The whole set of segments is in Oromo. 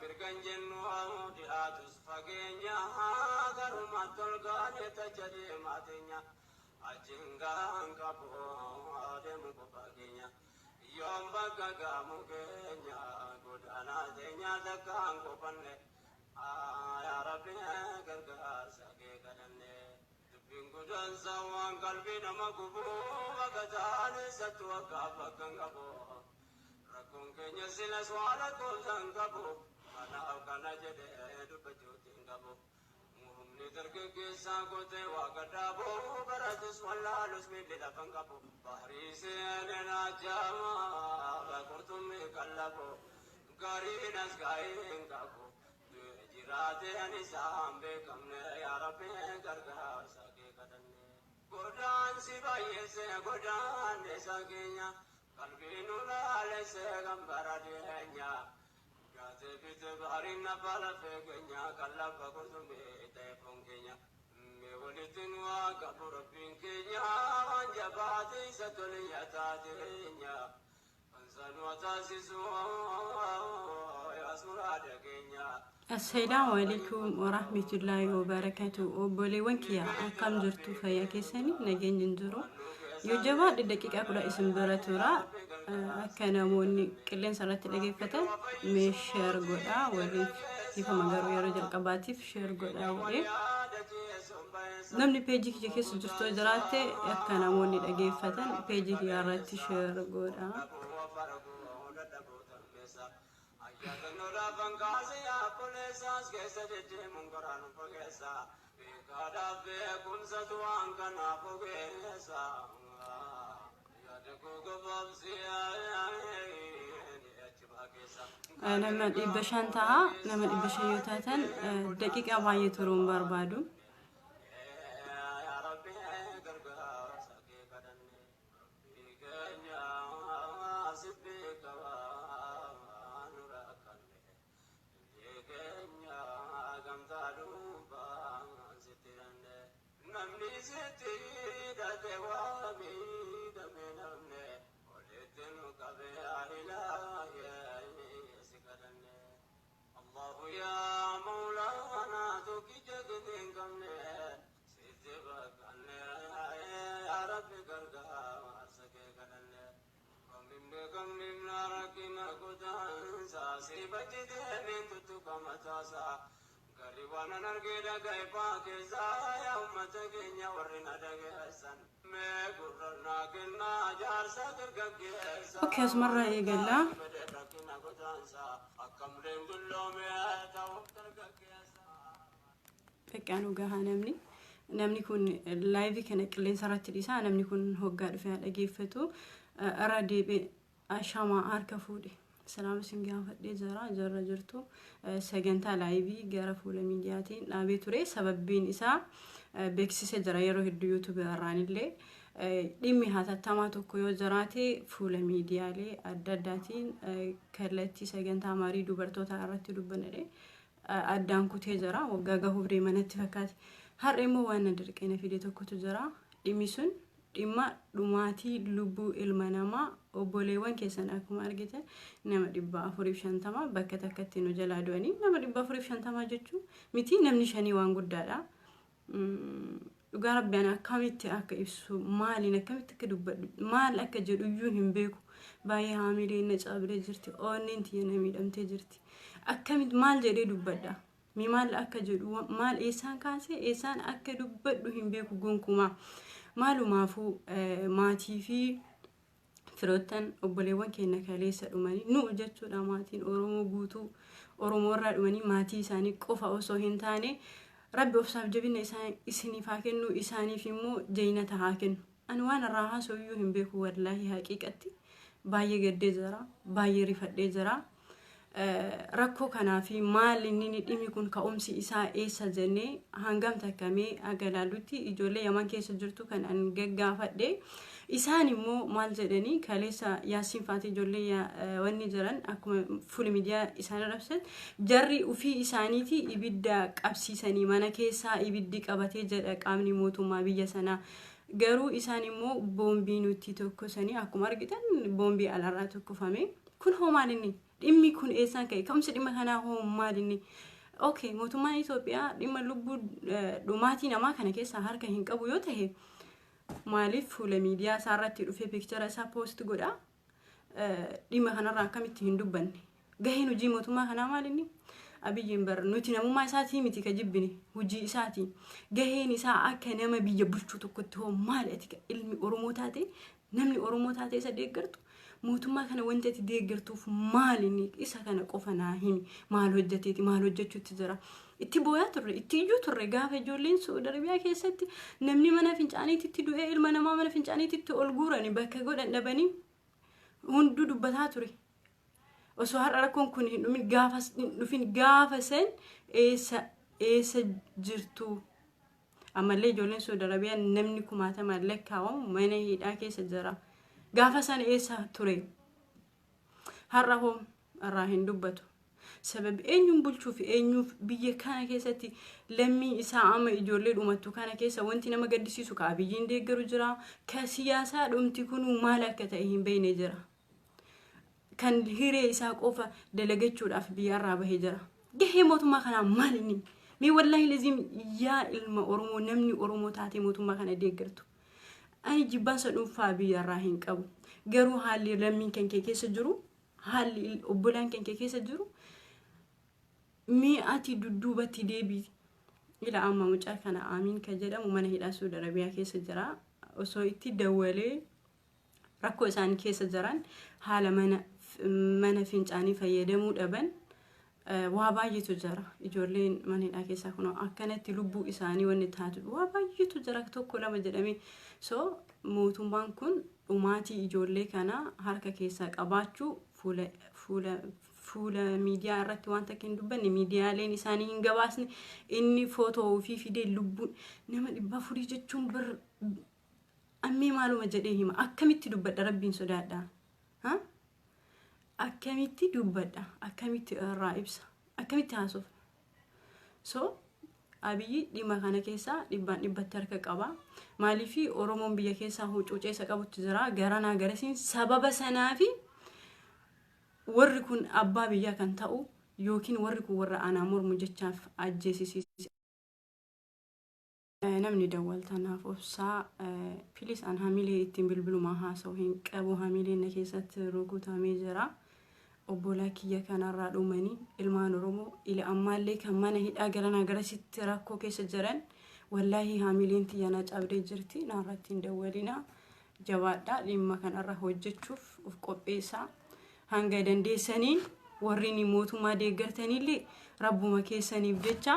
mirgan jennu dhi'aatus fageenya garuma tolgaane tajjadee maateenya ajingaan qabu adeemu qofageenya yoom bakka gaamu keenya godaanaa teenya takkaan qofanne yaa rabbi gargaarsa kee kadhanne dubbiin gudansa waan qalbii nama gubuu bakka taane sattu akka bakkan qabu rakkoon keenya silas waan akkoomsan qabu kanaaf kana jedhee dubbachuutiin qabu humni dargaggeessaa gootee waa gadhaaboo baratus wallaalus miilli lafan qabu bahrii seeneen ajaamaa qurxummii qallabu gariinas gaa'een qabu jiraatee anisaan beekamne yaa rabbi gargaarsa kee kadhanne godaansi baay'eesse godaanneessa keenya qalbiin ulaalesse gambara dhiyeenya gaatee bite bahriin nafala feekeenya qallabba qurxummii ta'eefoon keenya walitin waa qabu rabbiin keenya waan jabaate isa toliyya taateenya kansanu ataasisu yaasmuraada keenya. Assalamu alaikum warahmatullahi wabarakatuh. Obboleewwan kiyya akkam jirtu fayyaa keessanii nageenya hin jiru. Yoo jabaadhe daqiiqaa 10 isin bira tura akka namoonni qilleensa irratti dhageeffatan mee share godhaa waliif ifama garuu yeroo jalqabaatiif share godhaa jedhee namni peejii kiyya keessa jirtu jiraatte akka namoonni dhageeffatan peejii kiyya irratti share godhaa. Nama dhibba shan ta'a nama dhibba shan yoo taatan daqiiqaa baay'ee turuun barbaadu. Okay, asmarra eegalla. Fakkaanu gahaa namni kun live kana qilleensa irratti dhiisaa namni kun hoggaa dhufee dhageeffatu irra deebi'ee ashama harka fuudhe. Salaam isin gaafadhee jara jirtu sagantaa live gara fuula miidiyaatiin dhaabee ture sababbiin isaa beeksisa jira yeroo hedduu YouTube irraan illee dhimmi hatattamaa tokko yoo jiraate fuula miidiyaalee adda addaatiin kallattii sagantaa marii dubartoota irratti dubbanne addaan kutee jira waggaa gahuuf deemanatti fakkaate har'a immoo waan dirqeena fide tokkotu jira dhimmi sun dhimma dhumaatii lubbuu ilma namaa obboleewwan keessan akkuma argitan nama 450 bakka takkatti nu jalaa du'anii nama 450 jechuun miti namni shanii waan guddaadha. Dhugaa rabbiin akkamitti akka ibsu maaliin akkamitti akka dubbadhu maal akka jedhu iyyuu hin beeku baay'ee haamileen na cablee jirti onneen tiyana miidhamtee jirti akkamitti maal jedhee dubbadha mi maal akka jedhu maal eessaan kaasee eessaan akka dubbadhu hin beeku gonkumaa maalumaafuu maatii fi firoottan obboleewwan keenya kaleessa dhumanii nu jechuudha maatiin Oromoo guutuu Oromoo irraa dhumanii maatii isaanii qofa osoo hin taane Rabbi ofsaaf jabina isiniif haa kennu isaaniif immoo jeenata haa kennu. Ani waan irraa haasa'uyyuu hin beeku wallaahi haqiiqatti baay'ee gaddee jira baay'ee rifadhee jira. Rakkoo kanaafi maal inni dhimi kun ka'umsi isaa eessa jennee hangam takkamee agalaalutti ijoollee Yaman keessa jirtu kan an gaggaafadhe isaan immoo maal jedhanii kaleessa Yaasiin Faatii ijoollee wanni jiran akkuma fuul miidiyaa isaan rabsan jarri ufii isaaniiti ibidda qabsiisanii mana keessaa ibiddi qabatee jedha qaamni mootummaa biyya sanaa garuu isaan immoo boombii nuti tokkosanii akkuma argitan boombii alarraa tokkofame kun homaan inni dhimmi kun eessaan ka'e kamsi dhimma kanaa hoo maalinni okay mootummaan Itoophiyaa dhimma lubbuu dhumaatii namaa kana keessa harka hin qabu yoo ta'e maaliif fuula miidiyaa isaa irratti dhufee piikchara isaa poost godha dhimma kanarraa akkamitti hin dubbanne gaheen hojii mootummaa kanaa maalinni abiyyiin bar nuti namummaa isaatii miti ka jibbine hojii isaatii gaheen isaa akka nama biyya bulchuu tokkotti hoo maali ati ilmi Oromoo taate namni Oromoo taate isa deeggartu mootummaa kana wanti ati deeggartuuf maalinni isa kana qofa naa himi maal hojjeteeti maal hojjechuutti jira itti booyaa turre itti iyyuu turre gaafa ijoolleen Saudi Arabiyaa keessatti namni mana fincaaniitti du'ee ilma namaa mana fincaaniitti ol guurani bakka godhan dhabanii hunduu dubbataa ture osoo har'a rakkoon kun hin dhufin gaafa sen eessa jirtu ammallee ijoolleen Saudi Arabiyaa namni kumaatama lakkaa'amu mana hidhaa keessa jira gaafa san eessa ture har'a hoo irraa hin dubbatu sabab eenyuun bulchuuf eenyuuf biyya kana keessatti lammii isaa ama ijoollee dhumattu kana keessa wanti nama gaddisiisu ka abiyyiin deeggaru jira ka siyaasaa dhumti kun maal akka ta'e hin beekne jira kan hiree isaa qofa dalagachuudhaaf biyyarraa bahee jira gahee mootummaa kanaa maalinni mi wallahi lazim yaa ilma Oromoo namni Oromoo taate mootummaa kana deeggartu ani jibbaansa dhuunfaa biyyarraa hin qabu garuu haalli lammiin kan kee keessa jiru haalli obbolaan kan kee keessa jiru mi ati dudduubatti deebii ila amma mucaa kana Amiin ka jedhamu mana hidhaa Saudi Arabiyaa keessa jira osoo itti dawwalee rakkoo isaan keessa jiran haala mana fincaanii fayyadamuu dhaban waa baay'eetu jira ijoolleen mana hidhaa keessaa kun akkanatti lubbuu isaanii wanni taatu waa baay'eetu jira tokko lama jedhamee so mootummaan kun dhumaatii ijoollee kana harka keessaa qabaachuu fuula miidiyaa irratti waan takka hin dubbanne miidiyaaleen isaanii hin gabaasne inni footoo ofii fidee lubbuun nama 400 jechuun bar ammee maaluma jedhee hima akkamitti dubbadha rabbiin sodaadha ha akkamitti dubbadha akkamitti irraa ibsa akkamitti haasuf so abiyyi dhimma kana keessa dhibbatti harka qaba maaliifi Oromoon biyya keessaa hucuuceessa qabutti jira garanaa garasiin sababa sanaafi warri kun abbaa biyyaa kan ta'u yookiin warri kun warra aanaa mormu jechaaf ajjeesisiisa namni dawwaltanaaf obsaa pilis an hamilee ittiin bilbilumaa haasa'u hin qabu hamileen na keessatti rukutamee jira obbolaa kiyya kanarraa dhumanii ilmaan Oromoo ila ammaallee kan mana hidhaa garanaa garasitti rakkoo keessa jiran wallahi hamileen tiyyana cabdee jirti naarratti hin dawwalina jabaadha dhimma kanarra hojjechuuf of qopheessaa hanga dandeessaniin warri ni mootummaa deeggartanillee rabbuma keessaniif jecha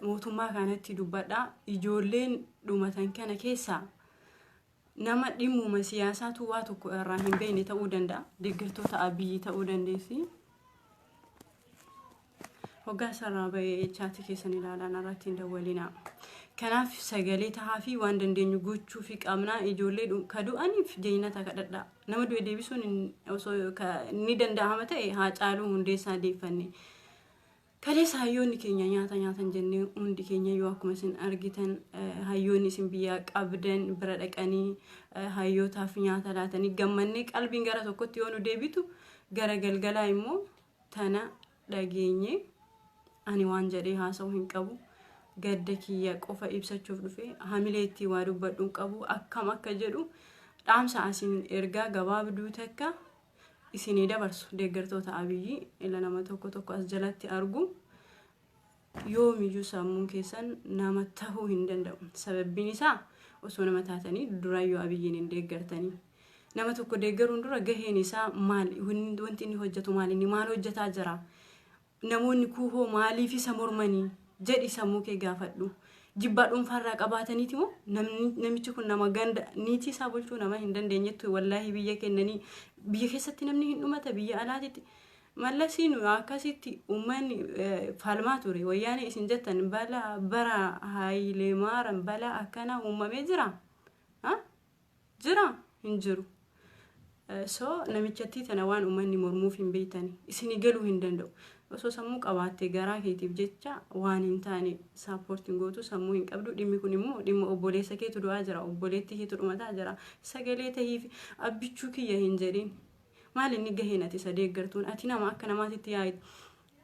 mootummaa kanatti dubbadha ijoolleen dhumatan kana keessa nama dhimmuma siyaasaatu waa tokko irraa hin beekne ta'uu danda'a deeggartoota abiyyi ta'uu dandeessi hoggaa sarara bahee chaati keessan ilaalan irratti hin dawwalina kanaaf sagalee tahaa fi waan dandeenyu gochuu fi qabnaa ijoollee kadu'aniif jeenata kadhadha nama du'e deebisuun osoo ni danda'ama ta'e haa caaluu hundeessaa deeffanne kaleessa hayyoonni keenya nyaatan jennee hundi keenya yoo akkuma isin argitan hayyoonni isin biyyaa qabdan bira dhaqanii hayyootaaf nyaata laatanii gammannee qalbiin gara tokkotti yoo nu deebitu gara galgalaa immoo tana dhageenye ani waan jedhee haasa'u hin qabu gadda kiyya qofa ibsachuuf dhufe hamileetti waa dubbadhuun qabu akkam akka jedhu dhaamsa asin ergaa gabaabduu takka isinii dabarsu deeggartoota abiyyi ila nama tokko as jalatti argu yoomiyyuu sammuun keessan nama tahuu hin danda'u sababbiin isaa osoo nama taatanii duraayyuu abiyyiin hin deeggartanii nama tokko deeggaruun dura gaheen isaa maal wanti inni hojjetu maal inni maal hojjetaa jira namoonni kuuhoo maaliif isa mormanii jedhi sammuu kee gaafadhu jibbaa dhuunfaarraa qabaataniiti moo namichi kun nama ganda niitii isaa bulchuu nama hin dandeenyettu wallahi biyya kennanii biyya keessatti namni hin dhumata biyya alaatitti mallasiin akkasitti uummanni falmaa ture wayyaanee isin jettan bara Hayilee Maariyaam bala akkana uumamee jira hin jiru so namichatti tana waan uummanni mormuuf hin beeytani isin galuu hin danda'u osoo sammuu qabaattee garaa keetiif jecha waan hin taane saappoortiin gootu sammuu hin qabdu. Dhimmi kun immoo dhimma obboleessa keetu du'aa jira, obboleetti keetu dhumataa jira. Sagalee tahiif abbichuu kiyya hin jedhin. Maal inni gaheen ati isa deeggartuun ati nama akka namaatitti yaa'itu.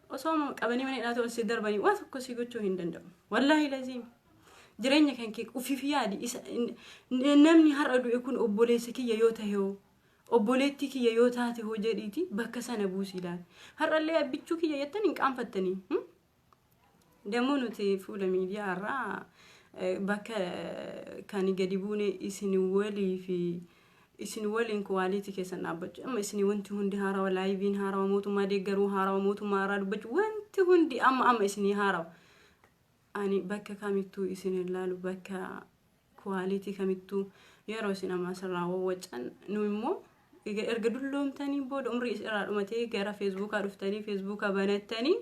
Osoo qabanii mana hidhaa ta'u si darbanii waan tokko si gochuu hin danda'u. Wallaahi laziim. Jireenya kan kee ufiif yaadi namni har'a du'e kun obboleessa kiyya yoo ta'e hoo obboleetti kiyya yoo taate hoo jedhiiti bakka sana buusii ilaali. Har'allee abbichuu kiyya jettan hin qaanfattanii. Dammoo nuti fuula miidiyaa irraa bakka kan gadi buune isin walii fi isin waliin kuwaalitii keessan dhaabbachuu. Amma isin wanti hundi haarawa laayiviin haarawa mootummaa deeggaruu haarawa mootummaa irraa dubbachuu wanti hundi amma isinii haarawa. Ani bakka kamittuu isin ilaalu bakka kuwaalitii kamittuu yeroo isin amma asirraa wawwacan nu immoo erga dulloomtanii booda umrii irraa dhumatee gara feesbuukaa dhuftanii feesbuukaa banattanii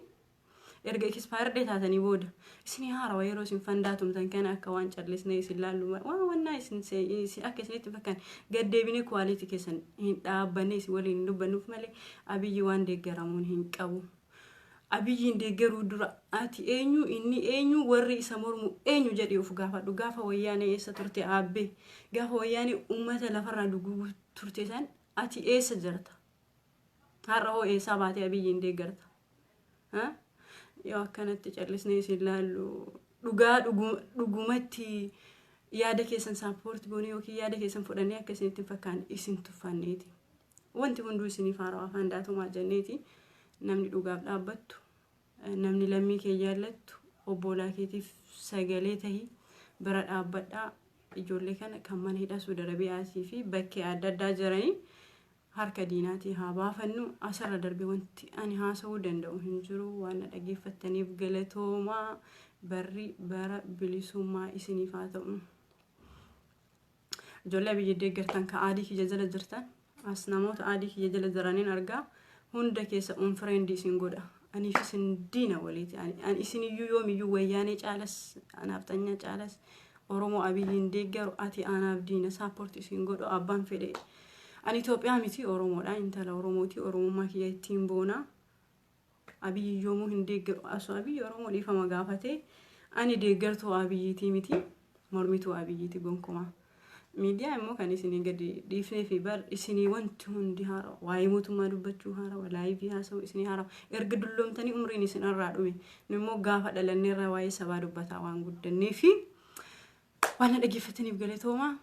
erga ekispaayirde taatanii booda isin haarawa yeroo isin fandaatumtan kana akka waan callisnee isin ilaallu wannaa isin akka isinitti fakkaan gaddeebinee kuwaalitii keessan hin dhaabbanne isin waliin dubbannuuf malee Abiyyi waan deeggaramuun hin qabu. Abiyyiin deeggaruu dura ati eenyu inni eenyu warri isa mormu eenyu jedhee of gaafadhu. Gaafa wayyaanee eessa turte aabbee gaafa wayyaanee uummata lafarraa dhuguu turte san ati eessa jirta? Har'a hoo eessaa baatee Abiyyiin deeggarta? Yoo akkanatti callisnee isin ilaallu dhugaa dhugumatti yaada keessan saappoorti goonee yookiin yaada keessan fudhannee akka isinitti fakkaan isin tuffanneeti. Wanti hunduu isiniif haarawaa fandaatumaa jenneeti. Namni dhugaaf dhaabbattu, namni lammii kee jaallattu, obbolaa keetiif sagalee tahii bira dhaabbadhaa. Ijoollee kana kan mana hidhaa Suudi Arabiyaatii fi bakkee adda addaa jiranii harka diinaatii haa baafannu. Asirra darbee wanti ani haasa'uu danda'u hin jiru. Waan dhaggeeffattaniif galatoomaa. Barri bara bilisummaa isiniif haa ta'u. Ijoollee Abiyyi deeggartan ka aadii kiyya jala jirtan as namoota aadii kiyya jala jiraniin argaa. Hunda keessa friend isin godha. Ani isin diina waliiti. Ani isin iyyuu yoomiyyuu wayyaanee caalas anaaf xanya caalas Oromoo Abiyyiin deeggaru ati anaaf diina saappoorti isin godhu abbaan fedhe. Ani Itoophiyaa miti Oromoodha. Intala Oromooti. Oromummaa kiyya ittiin boona. Abiyyi yoomuu hin deeggaru. Asoo Abiyyi Oromoo dhiifama gaafatee ani deeggartuu Abiyyiitii miti mormituu Abiyyiiti gonkumaa. Miidiyaa immoo kan isinii gadi dhiifnee fi bar isinii wanti hundi haarawa waa'ee mootummaa dubbachuu haarawa laayivii haasa'u isinii haarawa erga dulloomtanii umriin isin irraa dhume nu immoo gaafa dhalannee irraa waa'ee sabaa dubbataa waan guddannee fi waan dhaggeeffataniif galatoomaa.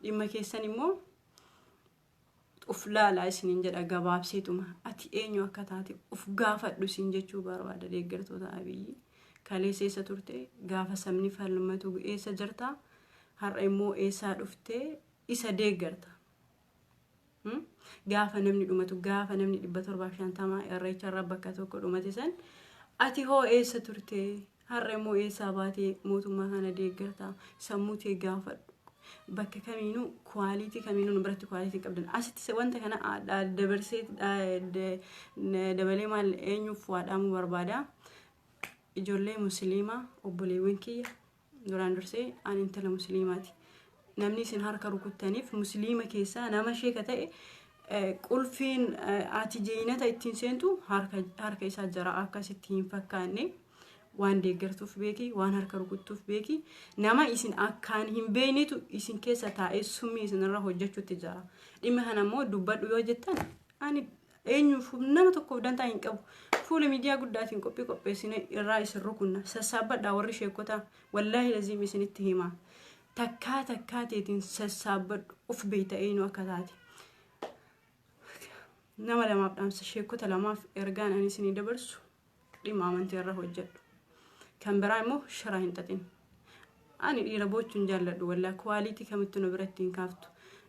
Dhimma keessan immoo uf laalaa isiniin jedha gabaabseetuma ati eenyu akka taate uf gaafadhu isin jechuu barbaada. Deeggartoota Abiyyi kaleessa eessa turte gaafa sabni falmatu eessa jirta har'a immoo eessaa dhuftee isa deeggarta. Gaafa namni dhumatu gaafa namni 750 irreecharra bakka tokko dhumate san ati hoo eessa turte har'a immoo eessaa baatee mootummaa kana deeggarta. Sammuu tee gaafadhu. Bakka kamiinuu kuwaalitii kamiinuu biratti kuwaalitii qabdan asitti wanta kana dabarsee dabalee maal eenyuuf waadhaamuu barbaada. Ijoollee musliimaa obboleewwan kiyya duraan dursee ani intala musliimaati. Namni isin harka rukuttaniif musliima keessaa nama sheeka ta'e qulfiin ati jeenata ittiin seentu harka isaa jara akkasitti hin fakkaanne waan deeggartuuf beeki waan harka rukuttuuf beeki nama isin akkaan hin beeynetu isin keessa taa'ee summii isinirra hojjechuutti jira. Dhimma kana immoo dubbadhu yoo jettan ani eenyuuf nama tokkoof dantaa hin qabu. Fuula miidiyaa guddaatiin qopheessine irraa isin rukunna sassaabbadhaa warri sheekota wallaahi laziim isinitti hima. Takkaa teetiin sassaabbadhu uf beeyta eenyu akka taate. Nama lamaaf dhaamsa sheekota lamaaf ergaan ani isinii dabarsu dhimma amantii irra hojjedhu. Kan biraa immoo shira hin xaxin. Ani dhiira boochuun jaalladhu wallaahi kuwaalitii kamittuu na biratti hin kaaftu.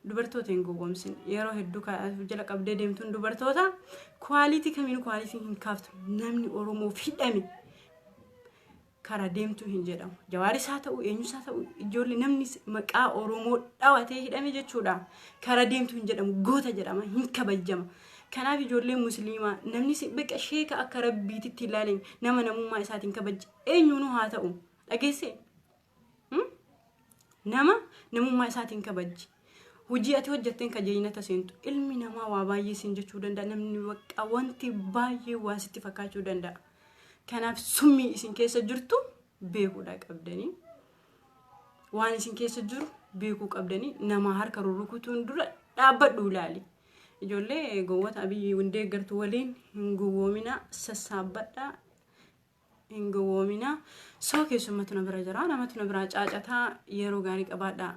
Dubartoota hin gowwoomsin yeroo hedduu jala qabdee deemtuun dubartoota kuwaalitii kamiin kuwaalitii hin kaaftu. Namni Oromoo hidhame karaa deemtuu hin jedhamu. Jawaaris haa ta'u eenyus haa ta'u ijoollee namni maqaa Oromoo dhawatee hidhame jechuudha. Karaa deemtuu hin jedhamu goota jedhama hin kabajjama. Kanaaf ijoollee musliimaa namni beqa sheeka akka rabbiititti ilaaleen nama namummaa isaatiin kabajja eenyuunuu haa ta'u dhageesse nama namummaa isaatiin kabajji. hojii ati hojjetteen kajeeynata seentu ilmi namaa waa baay'ee siin jechuu danda'a namni waqqa wanti baay'ee waa sitti fakkaachuu danda'a kanaaf summii isin keessa jirtu beekuudha qabdanii waan isin keessa jiru beekuu qabdanii nama harka rukutuun dura dhaabbadhu ilaali ijoollee gowwota abiyyi hundee gartuu waliin hin gowwoomina sassaabadha hin gowwoomina soo keessumatu na bira jira namatu na bira caacataa yeroo gaarii qabaadha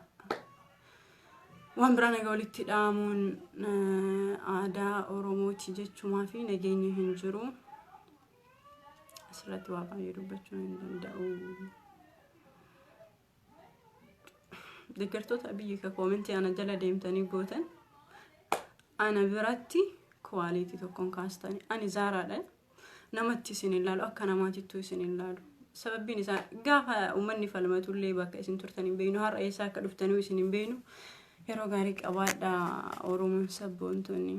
waan biraan egaa walitti dhaamuun aadaa Oromooti jechuumaa fi nageenya hin jiru asirratti waa baay'ee dubbachuu hin danda'u deeggartoota biyyi ka koomentii ana jala deemtanii gootan ana biratti kwalitii tokkoon kaastanii ani zaaraadha namatti isin ilaalu akka namaatittu isin ilaalu sababbiin isaa gaafa uummanni falmatullee bakka isin turtanii beeynu har'a eessaa akka dhuftanii isin hin beeynu yeroo gaarii qabaadha Oromoon sabboontonni